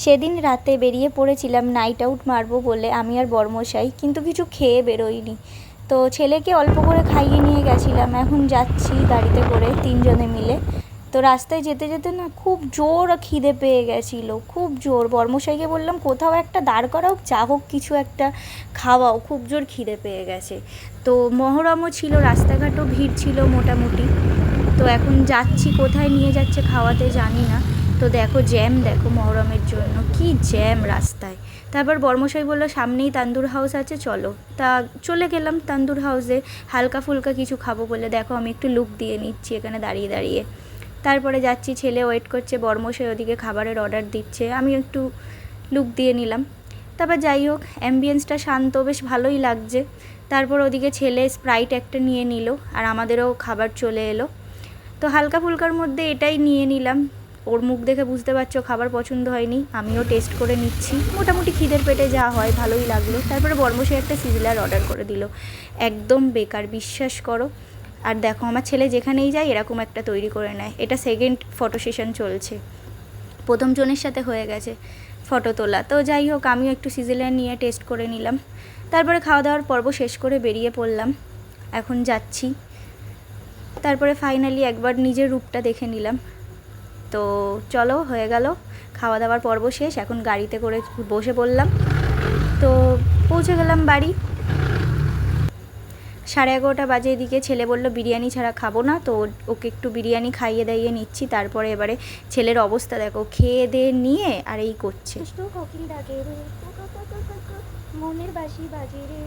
সেদিন রাতে বেরিয়ে পড়েছিলাম নাইট আউট মারবো বলে আমি আর বরমশাই, কিন্তু কিছু খেয়ে বেরোইনি। তো ছেলেকে অল্প করে খাইয়ে নিয়ে গেছিলাম, এখন যাচ্ছি গাড়িতে করে 3 জনে মিলে। তো রাস্তায় যেতে যেতে না খুব জোর খিদে পেয়ে গেছিলো, খুব জোর। বরমশাইকে বললাম কোথাও একটা দাঁড় করাও, যা হোক কিছু একটা খাওয়াও, খুব জোর খিদে পেয়ে গেছে। তো মহরমও ছিল, রাস্তাঘাটও ভিড় ছিল মোটামুটি। তো এখন যাচ্ছি, কোথায় নিয়ে যাচ্ছে খাওয়াতে জানি না। তো দেখো জ্যাম, দেখো মহরমের জন্য কি জ্যাম রাস্তায়। তারপর বরমশাই বললো সামনেই তান্দুর হাউস আছে, চলো। তা চলে গেলাম তান্দুর হাউসে, হালকা ফুলকা কিছু খাবো বলে। দেখো আমি একটু লুক দিয়ে নিচ্ছি এখানে দাঁড়িয়ে দাঁড়িয়ে। তারপরে যাচ্ছি, ছেলে ওয়েট করছে, বরমশাই ওদিকে খাবারের অর্ডার দিচ্ছে, আমি একটু লুক দিয়ে নিলাম। তারপর যাই হোক, অ্যাম্বিয়েন্সটা শান্ত, বেশ ভালোই লাগছে। তারপর ওদিকে ছেলে স্প্রাইট একটা নিয়ে নিল, আর আমাদেরও খাবার চলে এলো। তো হালকা ফুলকার মধ্যে এটাই নিয়ে নিলাম। ওর মুখ দেখে বুঝতে পারছো খাবার পছন্দ হয়নি, আমিও টেস্ট করে নিচ্ছি। মোটামুটি খিদের পেটে যা হয় ভালোই লাগলো। তারপরে বরমশাই একটা সিজলার অর্ডার করে দিল, একদম বেকার, বিশ্বাস করো। আর দেখো আমার ছেলে যেখানেই যায় এরকম একটা তৈরি করে নেয়। এটা সেকেন্ড ফটো সেশন চলছে, প্রথম জনের সাথে হয়ে গেছে ফটো তোলা। তো যাই হোক, আমিও একটু সিজলার নিয়ে টেস্ট করে নিলাম। তারপরে খাওয়া দাওয়ার পর্ব শেষ করে বেরিয়ে পড়লাম, এখন যাচ্ছি। তারপরে ফাইনালি একবার নিজের রূপটা দেখে নিলাম। তো চলো, হয়ে গেল খাওয়া দাওয়ার পর্ব শেষ, এখন গাড়িতে করে বসে পড়লাম। তো পৌঁছে গেলাম বাড়ি, 11:30 বাজে। এদিকে ছেলে বলল বিরিয়ানি ছাড়া খাবো না, তো ওকে একটু বিরিয়ানি খাইয়ে দাইয়ে নিচ্ছি। তারপরে এবারে ছেলের অবস্থা দেখো, খেয়ে দিয়ে নিয়ে আর এই করছে। মনের বাসি বাজে রে।